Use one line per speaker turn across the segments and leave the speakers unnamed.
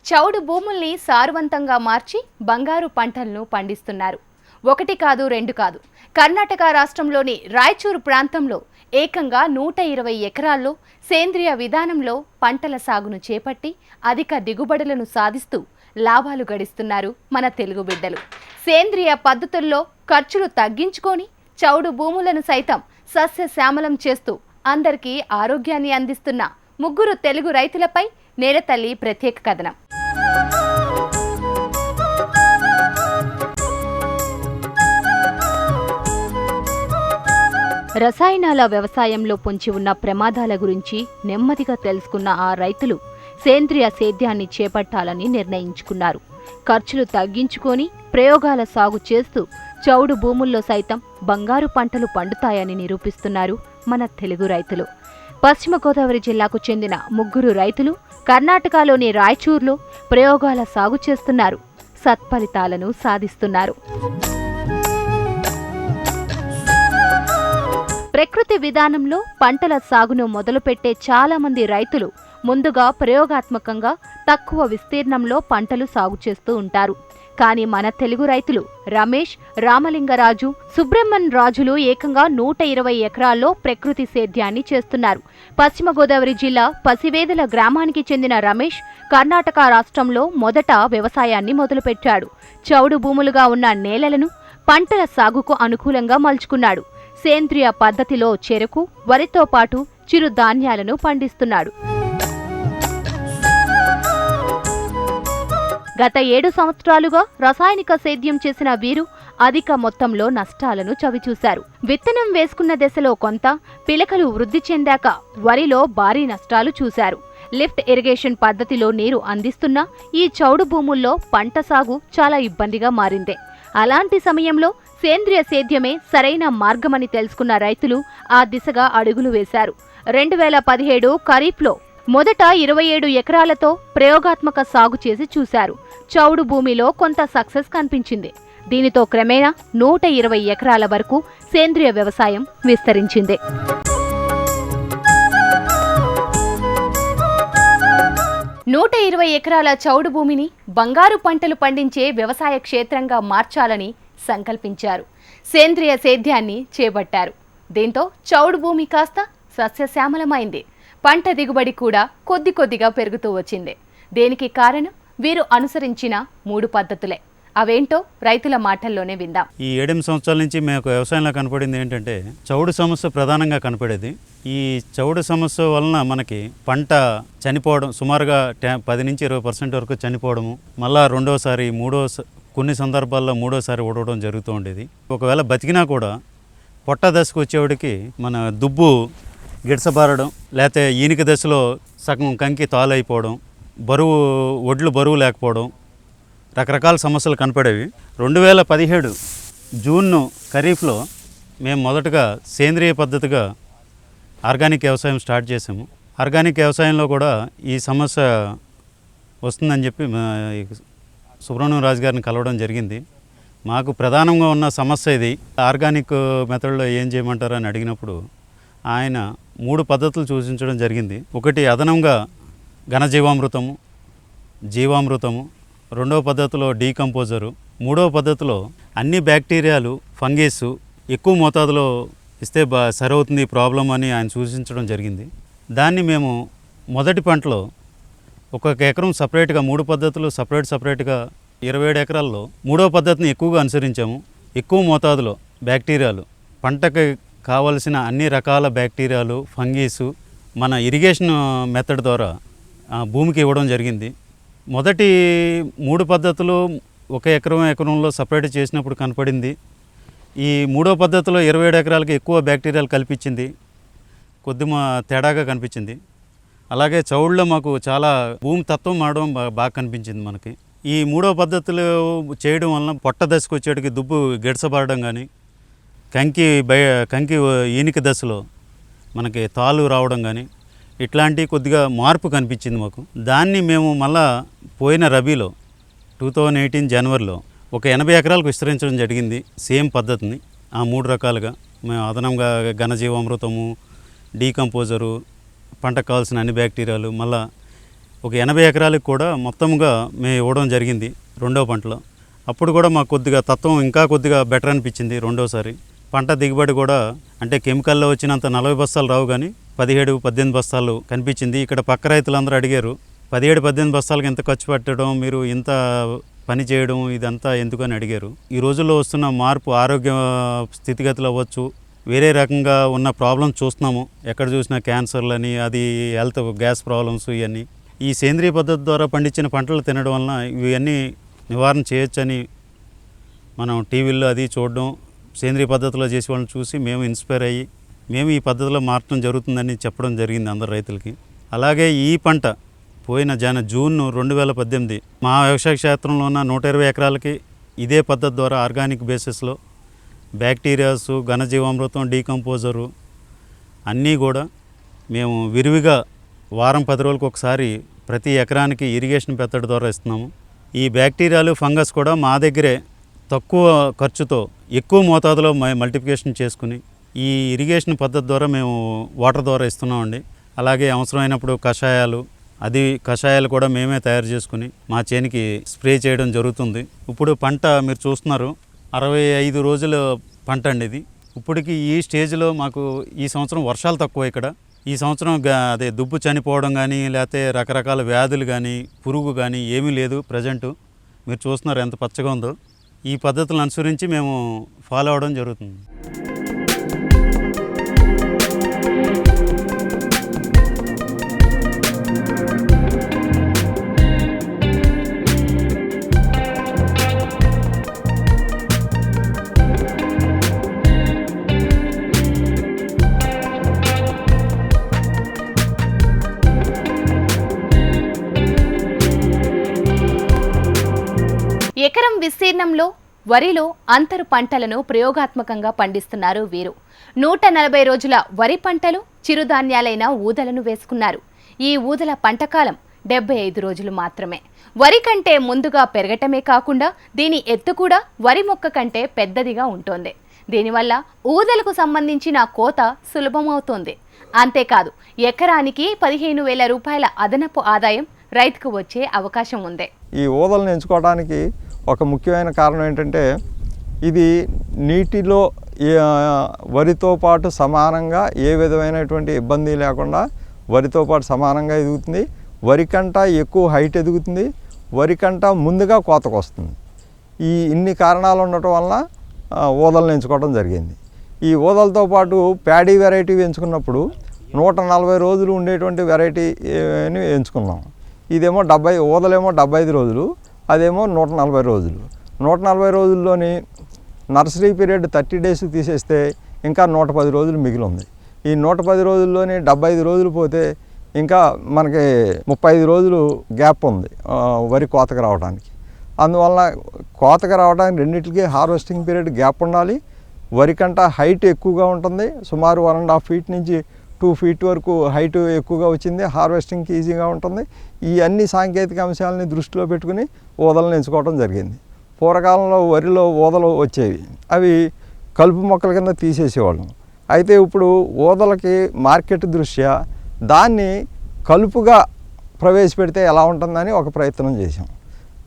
చౌడు భూముల్ని సారవంతంగా మార్చి బంగారు పంటలను పండిస్తున్నారు. ఒకటి కాదు రెండు కాదు. కర్ణాటక రాష్ట్రంలోని రాయచూరు ప్రాంతంలో ఏకంగా 120 ఎకరాల్లో సేంద్రియ విధానంలో పంటల సాగును చేపట్టి అధిక దిగుబడులను సాధిస్తూ లాభాలు గడిస్తున్నారు మన తెలుగు బిడ్డలు. సేంద్రియ పద్ధతుల్లో ఖర్చులు తగ్గించుకొని చౌడు భూములను సైతం సస్యశ్యామలం చేస్తూ అందరికీ ఆరోగ్యాన్ని అందిస్తున్న ముగ్గురు తెలుగు రైతులపై నేలతల్లి ప్రత్యేక కథనం. రసాయనాల వ్యవసాయంలో పొంచి ఉన్న ప్రమాదాల గురించి నెమ్మదిగా తెలుసుకున్న ఆ రైతులు సేంద్రియ సేద్యాన్ని చేపట్టాలని నిర్ణయించుకున్నారు. ఖర్చులు తగ్గించుకొని ప్రయోగాల సాగు చేస్తూ చౌడు భూముల్లో సైతం బంగారు పంటలు పండుతాయని నిరూపిస్తున్నారు మన తెలుగు రైతులు. పశ్చిమ గోదావరి జిల్లాకు చెందిన ముగ్గురు రైతులు కర్ణాటకలోని రాయచూర్లో ప్రయోగాల సాగు చేస్తున్నారు. సత్ఫలితాలను సాధిస్తున్నారు. ప్రకృతి విధానంలో పంటల సాగును మొదలుపెట్టే చాలా మంది రైతులు ముందుగా ప్రయోగాత్మకంగా తక్కువ విస్తీర్ణంలో పంటలు సాగు చేస్తూ ఉంటారు. కానీ మన తెలుగు రైతులు రమేష్, రామలింగరాజు, సుబ్రహ్మణ్ రాజులు ఏకంగా 120 ఎకరాల్లో ప్రకృతి సేద్యాన్ని చేస్తున్నారు. పశ్చిమ గోదావరి జిల్లా పసివేదల గ్రామానికి చెందిన రమేష్ కర్ణాటక రాష్ట్రంలో మొదట వ్యవసాయాన్ని మొదలుపెట్టాడు. చౌడు భూములుగా ఉన్న నేలలను పంటల సాగుకు అనుకూలంగా మలుచుకున్నాడు. సేంద్రియ పద్ధతిలో చెరకు, వరితో పాటు చిరుధాన్యాలను పండిస్తున్నాడు. గత 7 సంవత్సరాలుగా రసాయనిక సేద్యం చేసిన వీరు అధిక మొత్తంలో నష్టాలను చవిచూశారు. విత్తనం వేసుకున్న దశలో కొంత, పిలకలు వృద్ధి చెందాక వరిలో భారీ నష్టాలు చూశారు. లిఫ్ట్ ఇరిగేషన్ పద్ధతిలో నీరు అందిస్తున్నా ఈ చౌడు భూముల్లో పంట సాగు చాలా ఇబ్బందిగా మారింది. అలాంటి సమయంలో సేంద్రియ సేద్యమే సరైన మార్గమని తెలుసుకున్న రైతులు ఆ దిశగా అడుగులు వేశారు. 2017 ఖరీఫ్లో మొదట 27 ఎకరాలతో ప్రయోగాత్మక సాగు చేసి చూశారు. చౌడు భూమిలో కొంత సక్సెస్ కనిపించింది. దీనితో క్రమేణా 120 ఎకరాల వరకు సేంద్రియ వ్యవసాయం విస్తరించింది. నూట 20 ఎకరాల చౌడు భూమిని బంగారు పంటలు పండించే వ్యవసాయ క్షేత్రంగా మార్చాలని సంకల్పించారు. సేంద్రియ సేద్యాన్ని చేపట్టారు. దీంతో చౌడు భూమి కాస్త సస్యశ్యామలమైంది. పంట దిగుబడి కూడా కొద్ది కొద్దిగా పెరుగుతూ వచ్చింది. దీనికి కారణం వీరు అనుసరించిన 3 పద్ధతులే. అవేంటో రైతుల మాటల్లోనే విందాం.
ఈ 7 సంవత్సరాల నుంచి మీకు వ్యవసాయంలో కనపడింది ఏంటంటే చౌడు సమస్య ప్రధానంగా కనపడేది. ఈ చౌడు సమస్య వలన మనకి పంట చనిపోవడం, సుమారుగా 10 నుంచి 20% వరకు చనిపోవడము, మళ్ళా రెండోసారి కొన్ని సందర్భాల్లో మూడోసారి ఓడవడం జరుగుతూ ఉండేది. ఒకవేళ బతికినా కూడా పొట్ట దశకు వచ్చేవాడికి మన దుబ్బు గిడసబారడం, లేకపోతే ఈనిక దశలో సగం కంకి తాలైపోవడం, ఒడ్లు బరువు లేకపోవడం, రకరకాల సమస్యలు కనపడేవి. 2017 జూన్ ఖరీఫ్లో మేము మొదటగా సేంద్రియ పద్ధతిగా ఆర్గానిక్ వ్యవసాయం స్టార్ట్ చేసాము. ఆర్గానిక్ వ్యవసాయంలో కూడా ఈ సమస్య వస్తుందని చెప్పి సుబ్రహ్మణ్యం రాజు గారిని కలవడం జరిగింది. మాకు ప్రధానంగా ఉన్న సమస్య ఇది. ఆర్గానిక్ మెథడ్లో ఏం చేయమంటారు అని అడిగినప్పుడు ఆయన 3 పద్ధతులు సూచించడం జరిగింది. ఒకటి అదనంగా ఘనజీవామృతము, జీవామృతము, రెండవ పద్ధతిలో డీకంపోజరు, మూడవ పద్ధతిలో అన్ని బ్యాక్టీరియాలు, ఫంగస్ ఎక్కువ మోతాదులో ఇస్తే సరవుతుంది ప్రాబ్లం అని ఆయన సూచించడం జరిగింది. దాన్ని మేము మొదటి పంటలో 1 ఎకరం సపరేట్గా 3 పద్ధతులు సపరేట్గా 27 ఎకరాల్లో మూడవ పద్ధతిని ఎక్కువగా అనుసరించాము. ఎక్కువ మోతాదులో బ్యాక్టీరియాలు, పంటకి కావలసిన అన్ని రకాల బ్యాక్టీరియాలు, ఫంగీసు మన ఇరిగేషన్ మెథడ్ ద్వారా భూమికి ఇవ్వడం జరిగింది. మొదటి 3 పద్ధతులు 1 ఎకరంలో సపరేట్ చేసినప్పుడు కనపడింది. ఈ మూడో పద్ధతిలో 27 ఎకరాలకి ఎక్కువ బ్యాక్టీరియాలు కల్పించింది, కొద్దిగా తేడాగా కనిపించింది. అలాగే చౌడులో మాకు చాలా భూమి తత్వం మారడం బాగా కనిపించింది మనకి. ఈ మూడో పద్ధతులు చేయడం వలన పొట్ట దశకు వచ్చేటికి దుబ్బు గిడసబారడం కానీ, కంకి ఈనిక దశలో మనకి తాలు రావడం కానీ, ఇట్లాంటి కొద్దిగా మార్పు కనిపించింది మాకు. దాన్ని మేము మళ్ళా పోయిన రబీలో 2018 జనవరిలో 80 ఎకరాలకు విస్తరించడం జరిగింది. సేమ్ పద్ధతిని ఆ 3 రకాలుగా మేము అదనంగా ఘనజీవామృతము, డీకంపోజరు, పంటకు కావాల్సిన అన్ని బ్యాక్టీరియాలు, మళ్ళా ఒక 80 ఎకరాలకు కూడా మొత్తంగా మేము ఇవ్వడం జరిగింది రెండో పంటలో. అప్పుడు కూడా మాకు కొద్దిగా తత్వం ఇంకా కొద్దిగా బెటర్ అనిపించింది. రెండోసారి పంట దిగుబడి కూడా అంటే కెమికల్లో వచ్చినంత 40 బస్తాలు రావు, కానీ 17-18 బస్తాలు కనిపించింది. ఇక్కడ పక్క రైతులందరూ అడిగారు, 17-18 బస్తాలకు ఎంత ఖర్చు పెట్టడం, మీరు ఇంత పని చేయడం ఇదంతా ఎందుకని అడిగారు. ఈ రోజుల్లో వస్తున్న మార్పు ఆరోగ్య స్థితిగతులు అవ్వచ్చు, వేరే రకంగా ఉన్న ప్రాబ్లమ్స్ చూస్తున్నాము. ఎక్కడ చూసినా క్యాన్సర్లని, అది హెల్త్ గ్యాస్ ప్రాబ్లమ్స్, ఇవన్నీ ఈ సేంద్రియ పద్ధతి ద్వారా పండించిన పంటలు తినడం వలన ఇవన్నీ నివారణ చేయొచ్చని మనం టీవీల్లో అది చూడడం, సేంద్రియ పద్ధతిలో చేసే వాళ్ళని చూసి మేము ఇన్స్పైర్ అయ్యి మేము ఈ పద్ధతిలో మార్చడం జరుగుతుందని చెప్పడం జరిగింది అందరు రైతులకి. అలాగే ఈ పంట పోయిన జూన్ 2018 మా వ్యవసాయ క్షేత్రంలో ఉన్న 120 ఎకరాలకి ఇదే పద్ధతి ద్వారా ఆర్గానిక్ బేసిస్లో బ్యాక్టీరియాస్, ఘనజీవామృతం, డీకంపోజరు అన్నీ కూడా మేము విరివిగా వారం 10 రోజులకు ఒకసారి ప్రతి ఎకరానికి ఇరిగేషన్ మెథడ్ ద్వారా ఇస్తున్నాము. ఈ బ్యాక్టీరియాలు, ఫంగస్ కూడా మా దగ్గరే తక్కువ ఖర్చుతో ఎక్కువ మోతాదులో మల్టిప్లికేషన్ చేసుకుని ఈ ఇరిగేషన్ పద్ధతి ద్వారా మేము వాటర్ ద్వారా ఇస్తున్నామండి. అలాగే అవసరమైనప్పుడు కషాయాలు కూడా మేమే తయారు చేసుకుని మా చేనికి స్ప్రే చేయడం జరుగుతుంది. ఇప్పుడు పంట మీరు చూస్తున్నారు, 65 రోజుల పంట అండి ఇది. ఇప్పటికి ఈ స్టేజ్లో మాకు ఈ సంవత్సరం వర్షాలు తక్కువ. ఇక్కడ ఈ సంవత్సరం అదే దుబ్బు చనిపోవడం కానీ, లేకపోతే రకరకాల వ్యాధులు కానీ, పురుగు కానీ ఏమీ లేదు. ప్రజెంటు మీరు చూస్తున్నారు ఎంత పచ్చగా ఉందో. ఈ పద్ధతులను అనుసరించి మేము ఫాలో అవ్వడం జరుగుతుంది.
ఎకరం విస్తీర్ణంలో వరిలో అంతరు పంటలను ప్రయోగాత్మకంగా పండిస్తున్నారు వీరు. 140 రోజుల వరి పంటలు, చిరుధాన్యాలైన ఊదలను వేసుకున్నారు. ఈ ఊదల పంటకాలం 75 రోజులు మాత్రమే. వరి కంటే ముందుగా పెరగటమే కాకుండా దీని ఎత్తు కూడా వరి మొక్క కంటే పెద్దదిగా ఉంటుంది. దీనివల్ల ఊదలకు సంబంధించిన కోత సులభమవుతోంది. అంతేకాదు, ఎకరానికి 15,000 రూపాయల అదనపు ఆదాయం రైతుకు వచ్చే అవకాశం ఉంది.
ఈ ఊదలను ఎంచుకోవడానికి ఒక ముఖ్యమైన కారణం ఏంటంటే, ఇది నీటిలో వరితో పాటు సమానంగా ఏ విధమైనటువంటి ఇబ్బంది లేకుండా వరితో పాటు సమానంగా ఎదుగుతుంది. వరి కంట ఎక్కువ హైట్ ఎదుగుతుంది. వరి కంట ముందుగా కోతకు వస్తుంది. ఇన్ని కారణాలు ఉండటం వలన ఊదలను ఎంచుకోవడం జరిగింది. ఈ ఊదలతో పాటు ప్యాడీ వెరైటీ ఎంచుకున్నప్పుడు 140 రోజులు ఉండేటువంటి వెరైటీని ఎంచుకున్నాం. ఇదేమో ఊదలేమో 75 రోజులు, అదేమో 140 రోజులు. 140 రోజుల్లోని నర్సరీ పీరియడ్ 30 డేస్ తీసేస్తే ఇంకా 110 రోజులు మిగిలి ఉంది. ఈ 110 రోజుల్లోని 75 రోజులు పోతే ఇంకా మనకి 35 రోజులు గ్యాప్ ఉంది వరి కోతకు రావడానికి. అందువల్ల కోతకు రావడానికి రెండింటికి హార్వెస్టింగ్ పీరియడ్ గ్యాప్ ఉండాలి. వరి కంట హైట్ ఎక్కువగా ఉంటుంది. సుమారు 1.5 ఫీట్ నుంచి 2 ఫీట్ వరకు హైట్ ఎక్కువగా వచ్చింది. హార్వెస్టింగ్కి ఈజీగా ఉంటుంది. ఈ అన్ని సాంకేతిక అంశాలని దృష్టిలో పెట్టుకుని ఊదలను ఎంచుకోవడం జరిగింది. పూర్వకాలంలో వరిలో ఊదలు వచ్చేవి, అవి కలుపు మొక్కల కింద తీసేసేవాళ్ళం. అయితే ఇప్పుడు ఊదలకి మార్కెట్ దృష్ట్యా దాన్ని కలుపుగా ప్రవేశపెడితే ఎలా ఉంటుందని ఒక ప్రయత్నం చేసాం.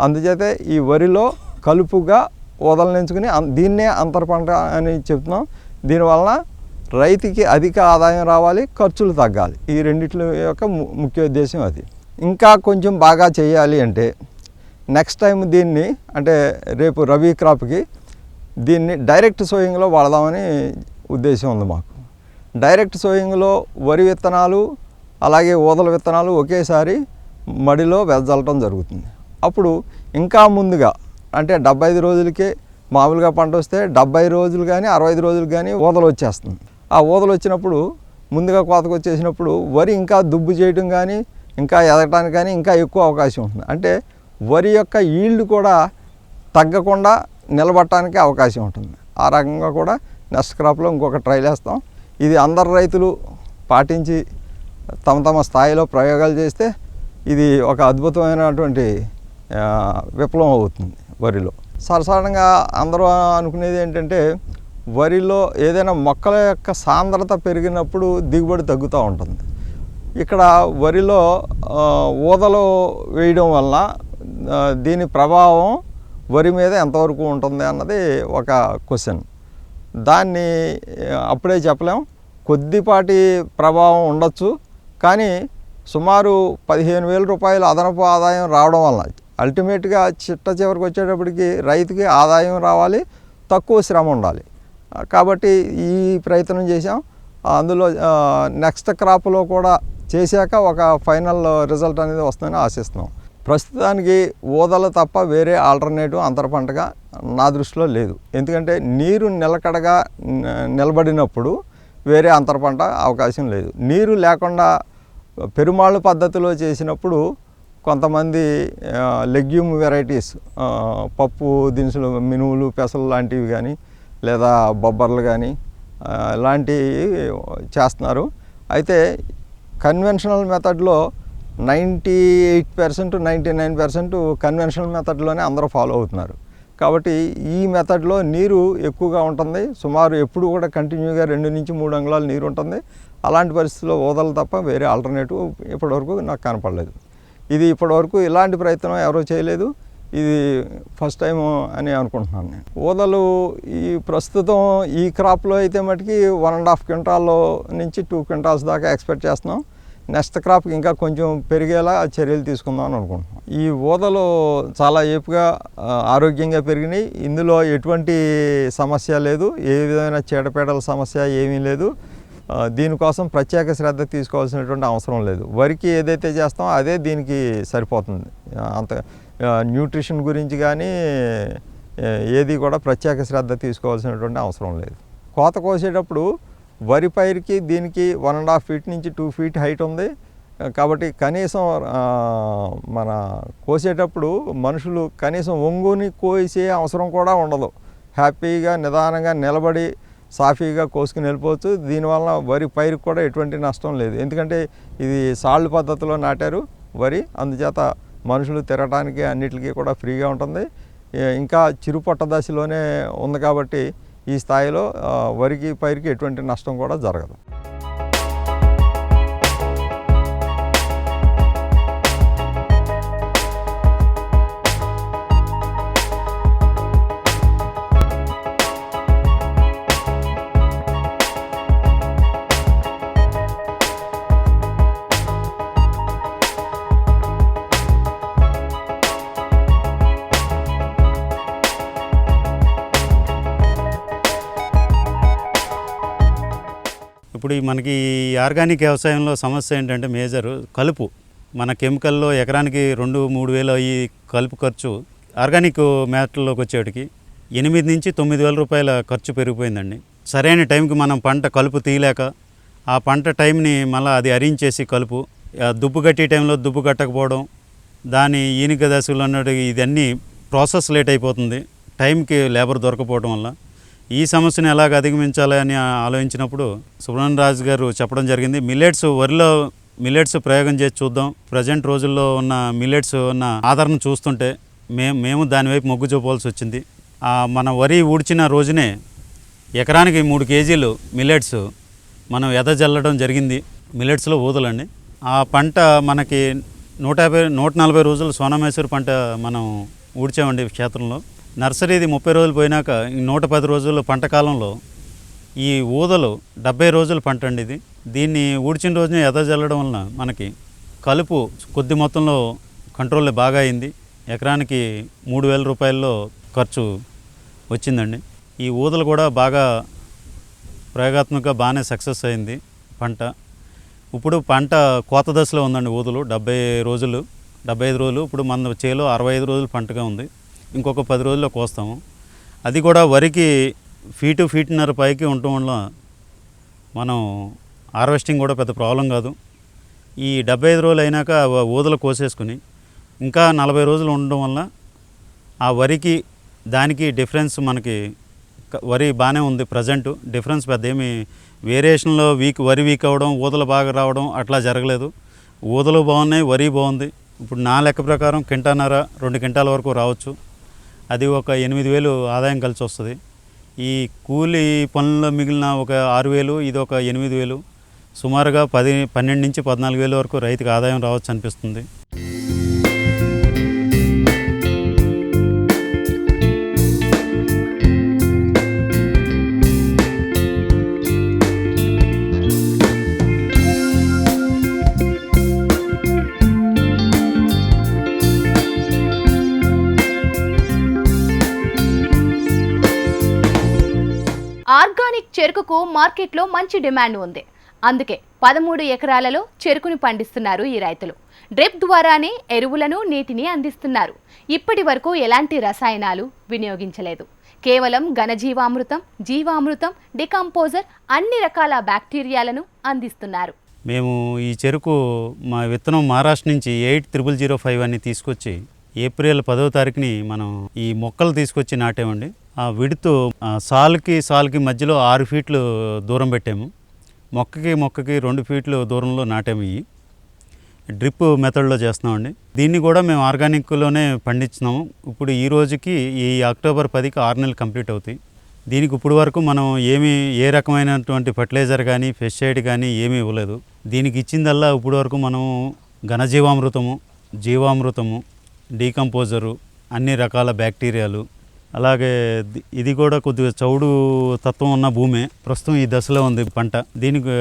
అందుచేత ఈ వరిలో కలుపుగా ఊదలను ఎంచుకుని దీన్నే అంతర పంట అని చెప్తున్నాం. దీనివలన రైతుకి అధిక ఆదాయం రావాలి, ఖర్చులు తగ్గాలి. ఈ రెండిట్ల యొక్క ముఖ్య ఉద్దేశం అది. ఇంకా కొంచెం బాగా చేయాలి అంటే నెక్స్ట్ టైం దీన్ని, అంటే రేపు రబీ క్రాప్కి దీన్ని డైరెక్ట్ సోయింగ్లో వాడదామని ఉద్దేశం ఉంది మాకు. డైరెక్ట్ సోయింగ్లో వరి విత్తనాలు అలాగే ఊదల విత్తనాలు ఒకేసారి మడిలో వెదజల్లటం జరుగుతుంది. అప్పుడు ఇంకా ముందుగా, అంటే 75 రోజులకే మామూలుగా పంట వస్తే 70 రోజులు కానీ 65 రోజులు కానీ ఊదలు వచ్చేస్తుంది. ఆ ఊదలు వచ్చినప్పుడు ముందుగా కోతకు వచ్చేసినప్పుడు వరి ఇంకా దుబ్బు చేయడం కానీ, ఇంకా ఎదగటానికి కానీ ఇంకా ఎక్కువ అవకాశం ఉంటుంది. అంటే వరి యొక్క ఈల్డ్ కూడా తగ్గకుండా నిలబడటానికి అవకాశం ఉంటుంది. ఆ రకంగా కూడా నెక్స్ట్ క్రాప్లో ఇంకొక ట్రైల్ వేస్తాం. ఇది అందరు రైతులు పాటించి తమ స్థాయిలో ప్రయోగాలు చేస్తే ఇది ఒక అద్భుతమైనటువంటి విప్లవం అవుతుంది వరిలో. సాధారణంగా అందరూ అనుకునేది ఏంటంటే, వరిలో ఏదైనా మొక్కల యొక్క సాంద్రత పెరిగినప్పుడు దిగుబడి తగ్గుతూ ఉంటుంది. ఇక్కడ వరిలో ఊదలు వేయడం వల్ల దీని ప్రభావం వరి మీద ఎంతవరకు ఉంటుంది అన్నది ఒక క్వశ్చన్. దాన్ని అప్పుడే చెప్పలేం. కొద్దిపాటి ప్రభావం ఉండొచ్చు, కానీ సుమారు 15,000 రూపాయలు అదనపు ఆదాయం రావడం వల్ల అల్టిమేట్గా చివరికి వచ్చేటప్పటికి రైతుకి ఆదాయం రావాలి, తక్కువ శ్రమ ఉండాలి. కాబట్టి ఈ ప్రయత్నం చేసాం. అందులో నెక్స్ట్ క్రాప్లో కూడా చేశాక ఒక ఫైనల్ రిజల్ట్ అనేది వస్తుందని ఆశిస్తున్నాం. ప్రస్తుతానికి ఊదలు తప్ప వేరే ఆల్టర్నేటివ్ అంతర పంటగా నా దృష్టిలో లేదు. ఎందుకంటే నీరు నిలకడగా నిలబడినప్పుడు వేరే అంతర పంట అవకాశం లేదు. నీరు లేకుండా పెరుమాళ్ళు పద్ధతిలో చేసినప్పుడు కొంతమంది లెగ్యూమ్ వెరైటీస్, పప్పు దినుసులు, మినువులు, పెసలు లాంటివి కానీ లేదా బొబ్బర్లు కానీ ఇలాంటివి చేస్తున్నారు. అయితే కన్వెన్షనల్ మెథడ్లో 98% 99% కన్వెన్షనల్ మెథడ్లోనే అందరూ ఫాలో అవుతున్నారు. కాబట్టి ఈ మెథడ్లో నీరు ఎక్కువగా ఉంటుంది. సుమారు ఎప్పుడు కూడా కంటిన్యూగా 2 నుంచి 3 అంగుళాలు నీరు ఉంటుంది. అలాంటి పరిస్థితుల్లో ఊదలు తప్ప వేరే ఆల్టర్నేటివ్ ఇప్పటివరకు నాకు కనపడలేదు. ఇది ఇప్పటివరకు ఇలాంటి ప్రయత్నం ఎవరూ చేయలేదు. ఇది ఫస్ట్ టైం అని అనుకుంటున్నాను నేను. ఊదలు ఈ ప్రస్తుతం ఈ క్రాప్లో అయితే మటుకి 1.5 క్వింటాల్ నుంచి 2 క్వింటాల్స్ దాకా ఎక్స్పెక్ట్ చేస్తున్నాం. నెక్స్ట్ క్రాప్కి ఇంకా కొంచెం పెరిగేలా చర్యలు తీసుకుందాం అని అనుకుంటున్నాం. ఈ ఊదలు చాలా ఏపుగా ఆరోగ్యంగా పెరిగినాయి. ఇందులో ఎటువంటి సమస్య లేదు, ఏ విధమైన చీడపీడల సమస్య ఏమీ లేదు. దీనికోసం ప్రత్యేక శ్రద్ధ తీసుకోవాల్సినటువంటి అవసరం లేదు. వరికి ఏదైతే చేస్తామో అదే దీనికి సరిపోతుంది. అంత న్యూట్రిషన్ గురించి కానీ ఏది కూడా ప్రత్యేక శ్రద్ధ తీసుకోవాల్సినటువంటి అవసరం లేదు. కోత కోసేటప్పుడు వరి పైరుకి దీనికి 1.5 ఫీట్ నుంచి 2 ఫీట్ హైట్ ఉంది. కాబట్టి కనీసం మన కోసేటప్పుడు మనుషులు కనీసం ఒంగుని కోసే అవసరం కూడా ఉండదు. హ్యాపీగా నిదానంగా నిలబడి సాఫీగా కోసుకుని వెళ్ళిపోవచ్చు. దీనివల్ల వరి పైరుకి కూడా ఎటువంటి నష్టం లేదు. ఎందుకంటే ఇది సాళ్ళు పద్ధతిలో నాటారు వరి, అందుచేత మనుషులు తిరగడానికి అన్నిటికీ కూడా ఫ్రీగా ఉంటుంది. ఇంకా చిరుపట్ట దశలోనే ఉంది కాబట్టి ఈ స్థాయిలో వరికి పైరుకి ఎటువంటి నష్టం కూడా జరగదు.
ఇప్పుడు మనకి ఈ ఆర్గానిక్ వ్యవసాయంలో సమస్య ఏంటంటే మేజర్ కలుపు. మన కెమికల్లో ఎకరానికి 2-3 వేలు అయ్యి కలుపు ఖర్చు ఆర్గానిక్ మ్యాట్లోకి వచ్చేటికి 8 నుంచి 9 వేల రూపాయల ఖర్చు పెరిగిపోయిందండి. సరైన టైంకి మనం పంట కలుపు తీయలేక ఆ పంట టైంని మళ్ళీ అది అరించేసి కలుపు దుబ్బు కట్టే టైంలో దుబ్బు కట్టకపోవడం, దాని ఈనిక దశలో ఉన్నట్టు ఇదన్నీ ప్రాసెస్ లేట్ అయిపోతుంది టైంకి లేబర్ దొరకపోవడం వల్ల. ఈ సమస్యను ఎలాగ అధిగమించాలని ఆలోచించినప్పుడు సుబ్రహ్మణ్య రాజు గారు చెప్పడం జరిగింది. వరిలో మిల్లెట్స్ ప్రయోగం చేసి చూద్దాం. ప్రజెంట్ రోజుల్లో ఉన్న మిల్లెట్స్ ఉన్న ఆదరణ చూస్తుంటే మేము దాని వైపు మొగ్గు చూపవలసి వచ్చింది. మన వరి ఊడ్చిన రోజునే ఎకరానికి 3 కేజీలు మిల్లెట్స్ మనం ఎదజల్లడం జరిగింది. మిల్లెట్స్లో ఊదలండి. ఆ పంట మనకి 140 రోజులు సోనామసూరి పంట మనం ఊడ్చామండి క్షేత్రంలో. నర్సరీది 30 రోజులు పోయినాక 110 రోజుల పంట కాలంలో ఈ ఊదలు 70 రోజుల పంట అండి ఇది. దీన్ని ఊడ్చిన రోజునే ఎదజల్లడం వలన మనకి కలుపు కొద్ది మొత్తంలో కంట్రోల్ బాగా అయింది. ఎకరానికి 3,000 రూపాయల్లో ఖర్చు వచ్చిందండి. ఈ ఊదలు కూడా బాగా ప్రయోగాత్మకంగా బాగానే సక్సెస్ అయింది పంట. ఇప్పుడు పంట కోత దశలో ఉందండి. ఊదలు 75 రోజులు. ఇప్పుడు మన చేలో 65 రోజులు పంటగా ఉంది. ఇంకొక 10 రోజుల్లో కోస్తాము. అది కూడా వరికి ఫీటున్నర పైకి ఉండటం వల్ల మనం హార్వెస్టింగ్ కూడా పెద్ద ప్రాబ్లం కాదు. ఈ 75 రోజులు అయినాక ఊదలు కోసేసుకుని ఇంకా 40 రోజులు ఉండడం వల్ల ఆ వరికి దానికి డిఫరెన్స్ మనకి వరి బాగానే ఉంది. ప్రజెంట్ డిఫరెన్స్ పెద్ద ఏమి వేరియేషన్లో వరి వీక్ అవ్వడం, ఊదలు బాగా రావడం అట్లా జరగలేదు. ఊదలు బాగున్నాయి, వరి బాగుంది. ఇప్పుడు నా లెక్క ప్రకారం 1.5-2 క్వింటాల వరకు రావచ్చు. అది ఒక 8,000 ఆదాయం కలిసి వస్తుంది. ఈ కూలి పనుల్లో మిగిలిన ఒక 6,000, ఇది ఒక 8,000. సుమారుగా 12 నుంచి 14 వేల వరకు రైతుకు ఆదాయం రావచ్చు అనిపిస్తుంది.
ఆర్గానిక్ చెరుకుకు మార్కెట్లో మంచి డిమాండ్ ఉంది. అందుకే 13 ఎకరాలలో చెరుకుని పండిస్తున్నారు ఈ రైతులు. డ్రిప్ ద్వారానే ఎరువులను, నీటిని అందిస్తున్నారు. ఇప్పటి వరకు ఎలాంటి రసాయనాలు వినియోగించలేదు. కేవలం ఘనజీవామృతం, జీవామృతం, డికంపోజర్ అన్ని రకాల బ్యాక్టీరియాలను అందిస్తున్నారు.
మేము ఈ చెరుకు మా విత్తనం మహారాష్ట్ర నుంచి 80005 అని తీసుకొచ్చి ఏప్రిల్ 10వ తారీఖుని మనం ఈ మొక్కలు తీసుకొచ్చి నాటామండి. ఆ విడుతూ సాలుకి మధ్యలో 6 ఫీట్లు దూరం పెట్టాము. మొక్కకి 2 ఫీట్లు దూరంలో నాటాము. ఈ డ్రిప్ మెథడ్లో చేస్తున్నామండి. దీన్ని కూడా మేము ఆర్గానిక్లోనే పండించినాము. ఇప్పుడు ఈ రోజుకి ఈ అక్టోబర్ 10కి 6 నెలలు కంప్లీట్ అవుతాయి. దీనికి ఇప్పుడు వరకు మనం ఏ రకమైనటువంటి ఫర్టిలైజర్ కానీ పెస్టిసైడ్ కానీ ఏమీ ఇవ్వలేదు. దీనికి ఇచ్చిందల్లా ఇప్పుడు వరకు మనం ఘనజీవామృతము, జీవామృతము, డీకంపోజరు, అన్ని రకాల బ్యాక్టీరియాలు, అలాగే ఇది కూడా కొద్దిగా చౌడు తత్వం ఉన్న భూమే. ప్రస్తుతం ఈ దశలో ఉంది పంట. దీనికి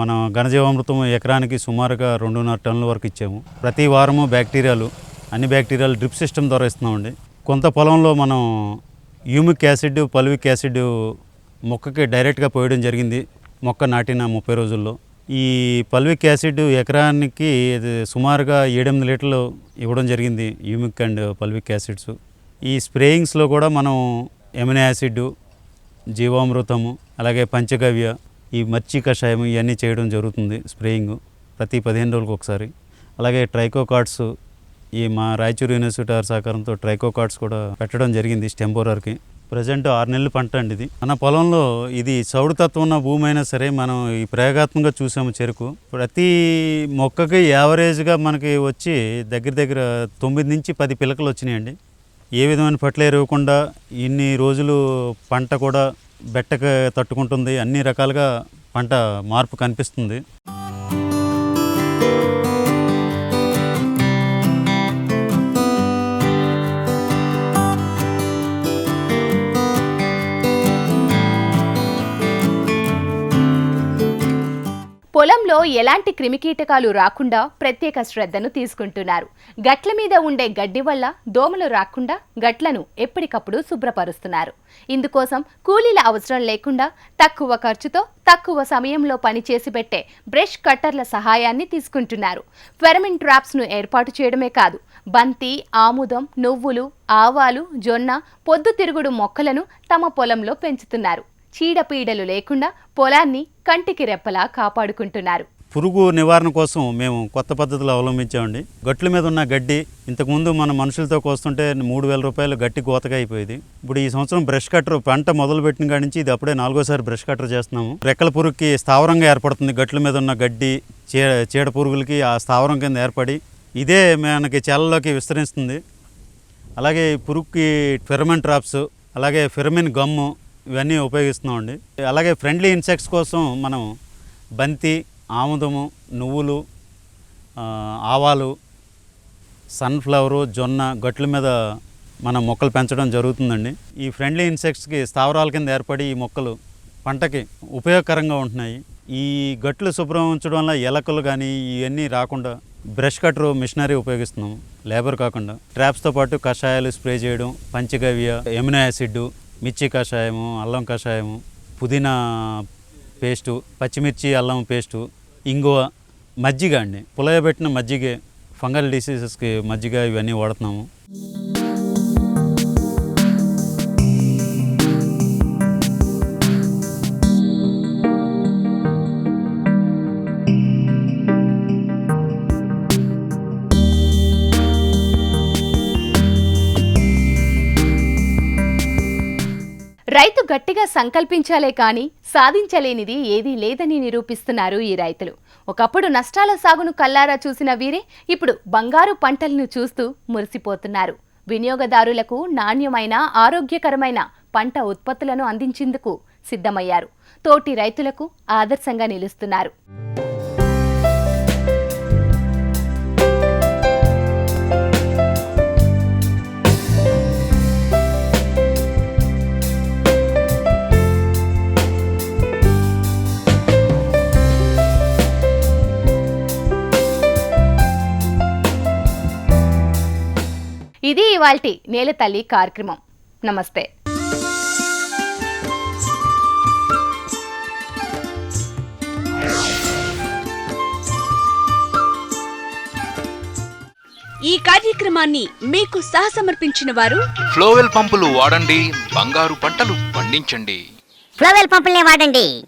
మనం ఘనజీవామృతం ఎకరానికి సుమారుగా 2.5 టన్నుల వరకు ఇచ్చాము. ప్రతి వారము అన్ని బ్యాక్టీరియాలు డ్రిప్ సిస్టమ్ ద్వారా ఇస్తున్నామండి. కొంత పొలంలో మనం హ్యూమిక్ యాసిడ్, పల్విక్ యాసిడ్ మొక్కకి డైరెక్ట్గా పోయడం జరిగింది మొక్క నాటిన 30 రోజుల్లో. ఈ పల్విక్ యాసిడ్ ఎకరానికి సుమారుగా 7-8 లీటర్లు ఇవ్వడం జరిగింది, హ్యూమిక్ అండ్ పల్విక్ యాసిడ్స్. ఈ స్ప్రేయింగ్స్లో కూడా మనం ఎమినో యాసిడ్, జీవామృతము, అలాగే పంచగవ్య, ఈ మర్చి కషాయం ఇవన్నీ చేయడం జరుగుతుంది. స్ప్రేయింగ్ ప్రతి 15 రోజులకు ఒకసారి. అలాగే ట్రైకోకార్డ్స్, ఈ మా రాయచూరు యూనివర్సిటీ వారి సహకారంతో ట్రైకోకార్డ్స్ కూడా పెట్టడం జరిగింది స్టెంపోరర్కి. ప్రజెంట్ 6 నెలల పంట అండి ఇది. మన పొలంలో ఇది చౌడు తత్వం ఉన్న భూమి అయినా సరే మనం ఈ ప్రయోగాత్మకంగా చూసాము చెరుకు. ప్రతి మొక్కకి యావరేజ్గా మనకి వచ్చి దగ్గర 9 నుంచి 10 పిలకలు వచ్చినాయండి. ఏ విధమైన ఫర్టిలైజర్ ఇవ్వకుండా ఇన్ని రోజులు పంట కూడా బెట్టకు తట్టుకుంటుంది. అన్ని రకాలుగా పంట మార్పు కనిపిస్తుంది.
పొలంలో ఎలాంటి క్రిమికీటకాలు రాకుండా ప్రత్యేక శ్రద్ధను తీసుకుంటున్నారు. గట్ల మీద ఉండే గడ్డి వల్ల దోమలు రాకుండా గట్లను ఎప్పటికప్పుడు శుభ్రపరుస్తున్నారు. ఇందుకోసం కూలీల అవసరం లేకుండా తక్కువ ఖర్చుతో తక్కువ సమయంలో పనిచేసి పెట్టే బ్రష్ కట్టర్ల సహాయాన్ని తీసుకుంటున్నారు. ఫెరమిన్ ట్రాప్స్ను ఏర్పాటు చేయడమే కాదు, బంతి, ఆముదం, నువ్వులు, ఆవాలు, జొన్న, పొద్దుతిరుగుడు మొక్కలను తమ పొలంలో పెంచుతున్నారు. చీడపీడలు లేకుండా పొలాన్ని కంటికి రెప్పలా కాపాడుకుంటున్నారు.
పురుగు నివారణ కోసం మేము కొత్త పద్ధతులు అవలంబించామండి. గట్ల మీద ఉన్న గడ్డి ఇంతకుముందు మన మనుషులతో కోస్తుంటే 3,000 రూపాయలు గట్టి కోతగా అయిపోయేది. ఇప్పుడు ఈ సంవత్సరం బ్రష్ కట్టర్ పంట మొదలు పెట్టిన కాడి నుంచి ఇది అప్పుడే 4వ బ్రష్ కట్టర్ చేస్తున్నాము. రెక్కల పురుగుకి స్థావరంగా ఏర్పడుతుంది. గట్ల మీద ఉన్న గడ్డి చీడ పురుగులకి ఆ స్థావరం కింద ఏర్పడి ఇదే మనకి చేలలోకి విస్తరిస్తుంది. అలాగే పురుగుకి ఫెరమిన్ ట్రాప్స్, అలాగే ఫెరమిన్ గమ్ము ఇవన్నీ ఉపయోగిస్తున్నామండి. అలాగే ఫ్రెండ్లీ ఇన్సెక్ట్స్ కోసం మనం బంతి, ఆముదము, నువ్వులు, ఆవాలు, సన్ఫ్లవరు, జొన్న గట్ల మీద మనం మొక్కలు పెంచడం జరుగుతుందండి. ఈ ఫ్రెండ్లీ ఇన్సెక్ట్స్కి స్థావరాల కింద ఏర్పడి ఈ మొక్కలు పంటకి ఉపయోగకరంగా ఉంటున్నాయి. ఈ గట్లు శుభ్రం ఉంచడం వల్ల ఎలకలు కానీ ఇవన్నీ రాకుండా బ్రష్ కట్టర్ మిషనరీ ఉపయోగిస్తున్నాము, లేబర్ కాకుండా. ట్రాప్స్తో పాటు కషాయాలు స్ప్రే చేయడం, పంచగవ్య, ఎమినో యాసిడ్, మిర్చి కషాయము, అల్లం కషాయము, పుదీనా పేస్టు, పచ్చిమిర్చి అల్లం పేస్టు, ఇంగువ, మజ్జిగ అండి, పులయబెట్టిన మజ్జిగ, ఫంగల్ డిసీజెస్కి మజ్జిగ ఇవన్నీ వాడుతున్నాము.
రైతు గట్టిగా సంకల్పించాలే కానీ సాధించలేనిది ఏదీ లేదని నిరూపిస్తున్నారు ఈ రైతులు. ఒకప్పుడు నష్టాల సాగును కల్లారా చూసిన వీరే ఇప్పుడు బంగారు పంటలను చూస్తూ మురిసిపోతున్నారు. వినియోగదారులకు నాణ్యమైన, ఆరోగ్యకరమైన పంట ఉత్పత్తులను అందించేందుకు సిద్ధమయ్యారు. తోటి రైతులకు ఆదర్శంగా నిలుస్తున్నారు. ఇది ఇవాల్టి నేల తల్లి కార్యక్రమం. నమస్తే.
ఈ కార్యక్రమాన్ని మీకు సహసమర్పించిన వారు
ఫ్లోవెల్ పంపులు వాడండి, బంగారు పంటలు పండించండి.
ఫ్లోవెల్ పంపుల్నే వాడండి.